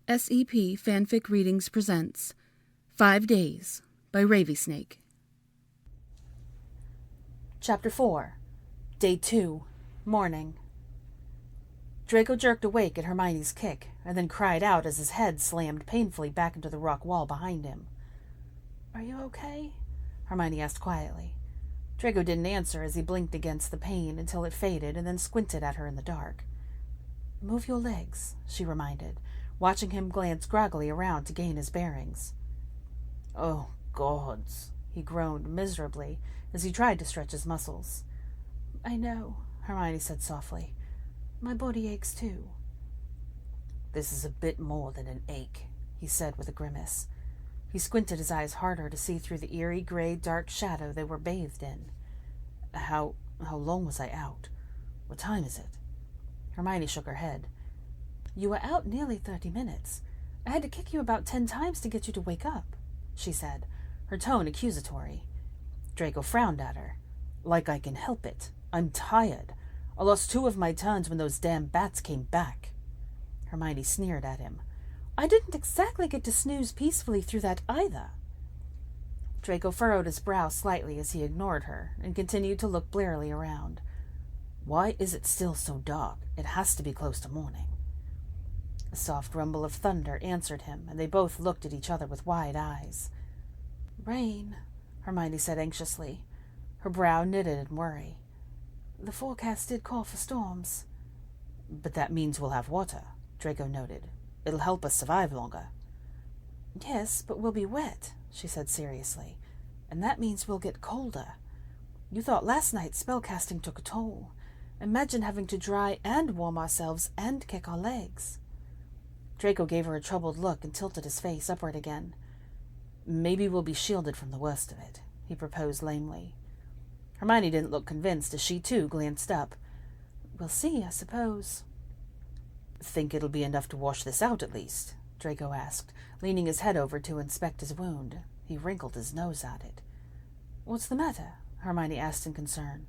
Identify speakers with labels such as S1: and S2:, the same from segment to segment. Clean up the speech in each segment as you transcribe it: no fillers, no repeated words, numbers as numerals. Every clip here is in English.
S1: SEP Fanfic Readings presents 5 Days by RavieSnake.
S2: Chapter 4. Day 2. Morning. Draco jerked awake at Hermione's kick, and then cried out as his head slammed painfully back into the rock wall behind him. "Are you okay?" Hermione asked quietly. Draco didn't answer as he blinked against the pain until it faded and then squinted at her in the dark. "Move your legs," she reminded, watching him glance groggily around to gain his bearings. "Oh, gods," he groaned miserably as he tried to stretch his muscles. "I know," Hermione said softly. "My body aches too." "This is a bit more than an ache," he said with a grimace. He squinted his eyes harder to see through the eerie, gray, dark shadow they were bathed in. How long was I out? What time is it?" Hermione shook her head. "You were out nearly 30 minutes. I had to kick you about 10 times to get you to wake up," she said, her tone accusatory. Draco frowned at her. "Like I can help it. I'm tired. I lost 2 of my turns when those damn bats came back." Hermione sneered at him. "I didn't exactly get to snooze peacefully through that either." Draco furrowed his brow slightly as he ignored her and continued to look blearily around. "Why is it still so dark? It has to be close to morning." A soft rumble of thunder answered him, and they both looked at each other with wide eyes. "Rain," Hermione said anxiously. Her brow knitted in worry. "The forecast did call for storms." "But that means we'll have water," Draco noted. "It'll help us survive longer." "Yes, but we'll be wet," she said seriously. "And that means we'll get colder. You thought last night spellcasting took a toll. Imagine having to dry and warm ourselves and kick our legs." Draco gave her a troubled look and tilted his face upward again. "Maybe we'll be shielded from the worst of it," he proposed lamely. Hermione didn't look convinced as she, too, glanced up. "We'll see, I suppose." "Think it'll be enough to wash this out, at least?" Draco asked, leaning his head over to inspect his wound. He wrinkled his nose at it. "What's the matter?" Hermione asked in concern.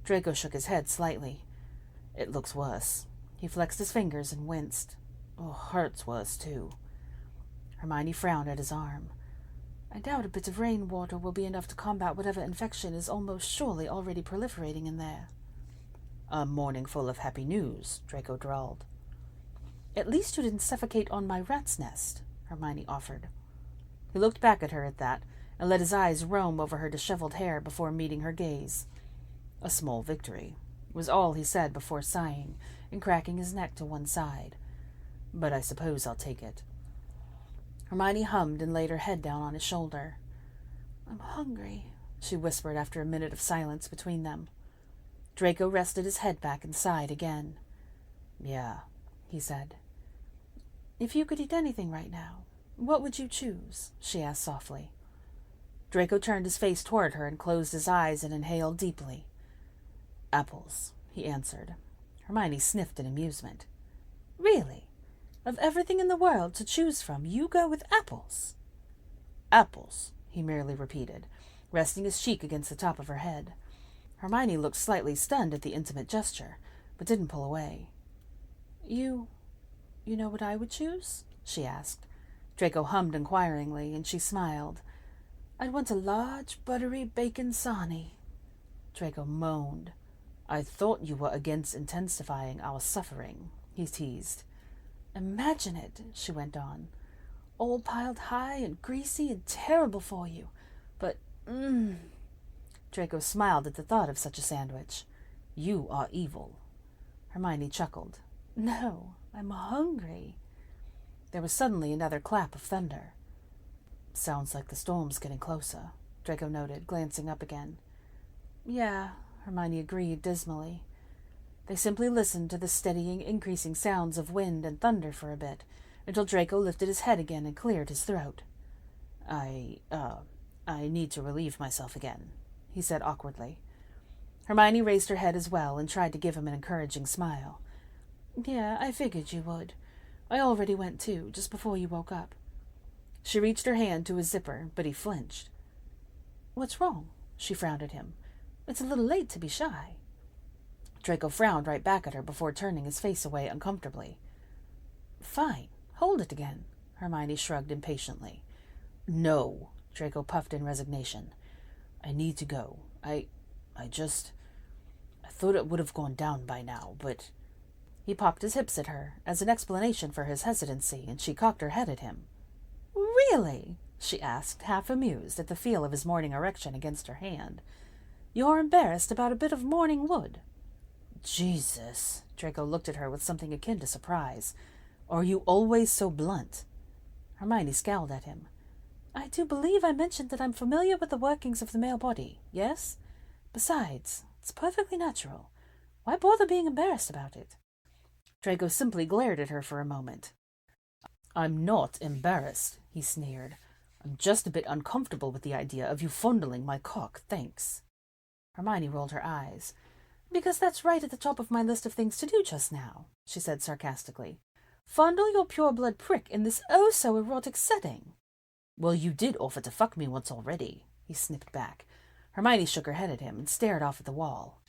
S2: Draco shook his head slightly. "It looks worse." He flexed his fingers and winced. "Oh, hurts worse, too." Hermione frowned at his arm. "I doubt a bit of rainwater will be enough to combat whatever infection is almost surely already proliferating in there." "A morning full of happy news," Draco drawled. "At least you didn't suffocate on my rat's nest," Hermione offered. He looked back at her at that and let his eyes roam over her disheveled hair before meeting her gaze. "A small victory," was all he said before sighing and cracking his neck to one side. "But I suppose I'll take it." Hermione hummed and laid her head down on his shoulder. "I'm hungry," she whispered after a minute of silence between them. Draco rested his head back and sighed again. "Yeah," he said. "If you could eat anything right now, what would you choose?" she asked softly. Draco turned his face toward her and closed his eyes and inhaled deeply. "Apples," he answered. Hermione sniffed in amusement. "Really? Of everything in the world to choose from, you go with apples?" "Apples," he merely repeated, resting his cheek against the top of her head. Hermione looked slightly stunned at the intimate gesture, but didn't pull away. You know what I would choose?" she asked. Draco hummed inquiringly, and she smiled. "I'd want a large, buttery bacon sarnie." Draco moaned. "I thought you were against intensifying our suffering," he teased. "Imagine it," she went on. "All piled high and greasy and terrible for you. But, Draco smiled at the thought of such a sandwich. "You are evil." Hermione chuckled. "No, I'm hungry." There was suddenly another clap of thunder. "Sounds like the storm's getting closer," Draco noted, glancing up again. "Yeah," Hermione agreed dismally. They simply listened to the steadying, increasing sounds of wind and thunder for a bit, until Draco lifted his head again and cleared his throat. I need to relieve myself again," he said awkwardly. Hermione raised her head as well and tried to give him an encouraging smile. "Yeah, I figured you would. I already went too, just before you woke up." She reached her hand to his zipper, but he flinched. "What's wrong?" She frowned at him. "It's a little late to be shy." Draco frowned right back at her before turning his face away uncomfortably. "Fine," Hold it again, Hermione shrugged impatiently. No, Draco puffed in resignation. I need to go. I thought it would have gone down by now, but... He popped his hips at her as an explanation for his hesitancy, and she cocked her head at him. Really? She asked, half amused at the feel of his morning erection against her hand. You're embarrassed about a bit of morning wood? Jesus, Draco looked at her with something akin to surprise. Are you always so blunt? Hermione scowled at him. I do believe I mentioned that I'm familiar with the workings of the male body, yes? Besides, it's perfectly natural. Why bother being embarrassed about it? Draco simply glared at her for a moment. I'm not embarrassed, he sneered. I'm just a bit uncomfortable with the idea of you fondling my cock, thanks. Hermione rolled her eyes. Because that's right at the top of my list of things to do just now, she said sarcastically. Fondle your pure-blood prick in this oh-so-erotic setting. Well, you did offer to fuck me once already, he snipped back. Hermione shook her head at him and stared off at the wall.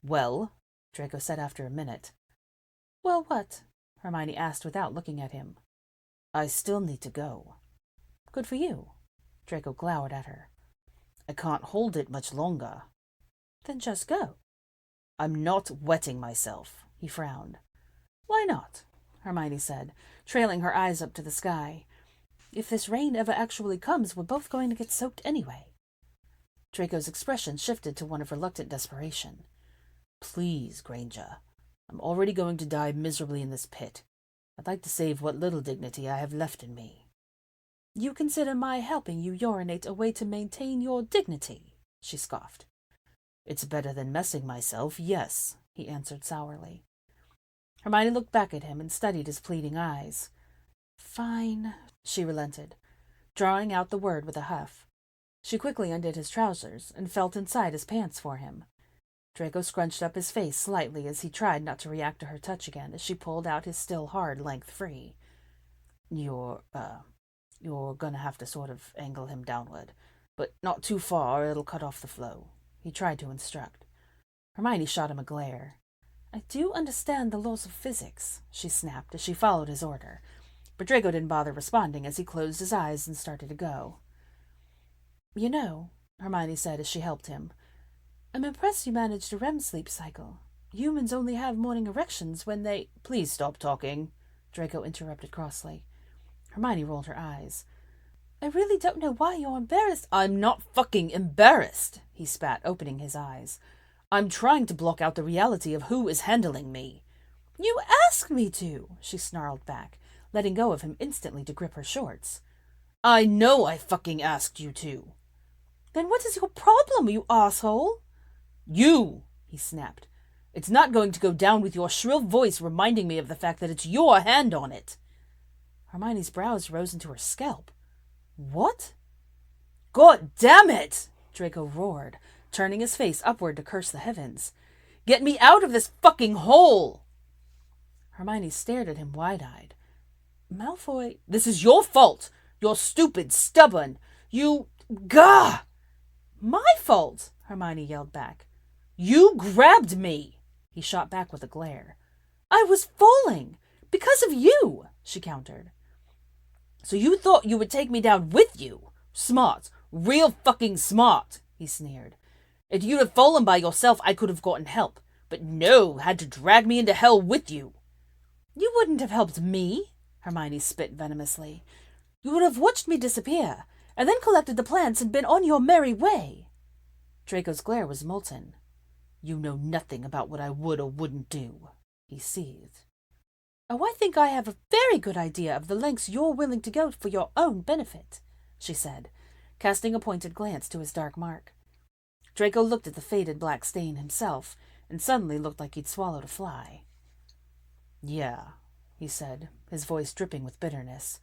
S2: Well, Draco said after a minute. Well, what? Hermione asked without looking at him. I still need to go. Good for you. Draco glowered at her. I can't hold it much longer. Then just go. I'm not wetting myself, he frowned. Why not? Hermione said, trailing her eyes up to the sky. If this rain ever actually comes, we're both going to get soaked anyway. Draco's expression shifted to one of reluctant desperation. Please, Granger. I'm already going to die miserably in this pit. I'd like to save what little dignity I have left in me. You consider my helping you urinate a way to maintain your dignity? She scoffed. It's better than messing myself, yes, he answered sourly. Hermione looked back at him and studied his pleading eyes. Fine, she relented, drawing out the word with a huff. She quickly undid his trousers and felt inside his pants for him. Draco scrunched up his face slightly as he tried not to react to her touch again as she pulled out his still hard length free. You're gonna have to sort of angle him downward, but not too far or it'll cut off the flow, he tried to instruct. Hermione shot him a glare. I do understand the laws of physics, she snapped as she followed his order, but Draco didn't bother responding as he closed his eyes and started to go. You know, Hermione said as she helped him, I'm impressed you managed a REM sleep cycle. Humans only have morning erections when they... Please stop talking, Draco interrupted crossly. Hermione rolled her eyes. I really don't know why you're embarrassed. I'm not fucking embarrassed, he spat, opening his eyes. I'm trying to block out the reality of who is handling me. You asked me to, she snarled back, letting go of him instantly to grip her shorts. I know I fucking asked you to. Then what is your problem, you asshole? You, he snapped. It's not going to go down with your shrill voice reminding me of the fact that it's your hand on it. Hermione's brows rose into her scalp. What? God damn it! Draco roared, turning his face upward to curse the heavens. Get me out of this fucking hole! Hermione stared at him wide-eyed. Malfoy, this is your fault! You're stupid, stubborn. You... Gah! My fault! Hermione yelled back. You grabbed me! He shot back with a glare. I was falling! Because of you! She countered. So you thought you would take me down with you? Smart. Real fucking smart, he sneered. If you'd have fallen by yourself, I could have gotten help. But no, had to drag me into hell with you. You wouldn't have helped me, Hermione spit venomously. You would have watched me disappear, and then collected the plants and been on your merry way. Draco's glare was molten. You know nothing about what I would or wouldn't do, he seethed. Oh, I think I have a very good idea of the lengths you're willing to go for your own benefit, she said, casting a pointed glance to his dark mark. Draco looked at the faded black stain himself, and suddenly looked like he'd swallowed a fly. Yeah, he said, his voice dripping with bitterness.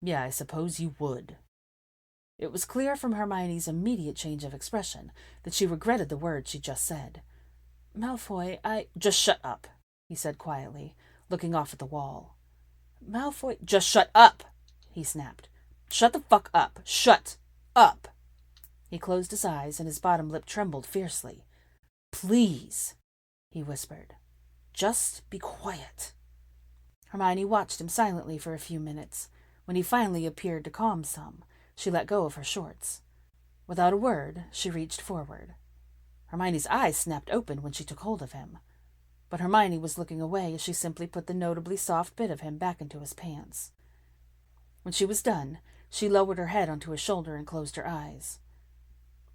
S2: Yeah, I suppose you would. It was clear from Hermione's immediate change of expression that she regretted the words she just said. Malfoy, Just shut up, he said quietly, looking off at the wall. Malfoy... Just shut up, he snapped. Shut the fuck up. Shut up. He closed his eyes and his bottom lip trembled fiercely. Please, he whispered. Just be quiet. Hermione watched him silently for a few minutes. When he finally appeared to calm some, she let go of her shorts. Without a word, she reached forward. Hermione's eyes snapped open when she took hold of him, but Hermione was looking away as she simply put the notably soft bit of him back into his pants. When she was done, she lowered her head onto his shoulder and closed her eyes.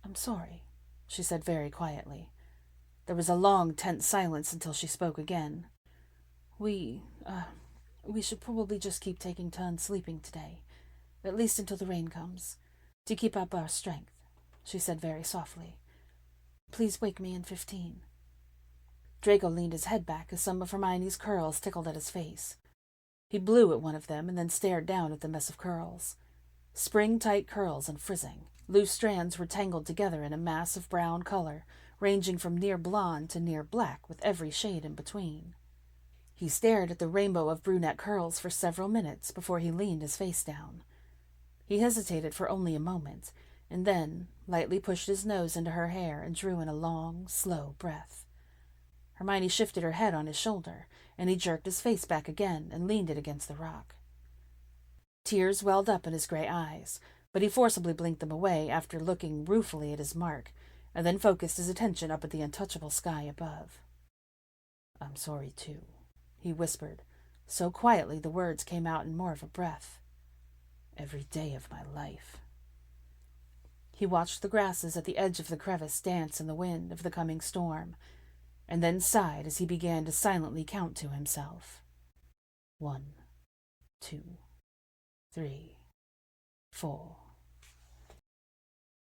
S2: "I'm sorry," she said very quietly. There was a long, tense silence until she spoke again. We should probably just keep taking turns sleeping today, at least until the rain comes, to keep up our strength," she said very softly. "Please wake me in 15. Draco leaned his head back as some of Hermione's curls tickled at his face. He blew at one of them and then stared down at the mess of curls. Spring-tight curls and frizzing. Loose strands were tangled together in a mass of brown color, ranging from near blonde to near black, with every shade in between. He stared at the rainbow of brunette curls for several minutes before he leaned his face down. He hesitated for only a moment, and then lightly pushed his nose into her hair and drew in a long, slow breath. Hermione shifted her head on his shoulder, and he jerked his face back again and leaned it against the rock. Tears welled up in his gray eyes, but he forcibly blinked them away after looking ruefully at his mark, and then focused his attention up at the untouchable sky above. "I'm sorry, too," he whispered, so quietly the words came out in more of a breath. "Every day of my life." He watched the grasses at the edge of the crevice dance in the wind of the coming storm, and then sighed as he began to silently count to himself. 1, 2, 3, 4.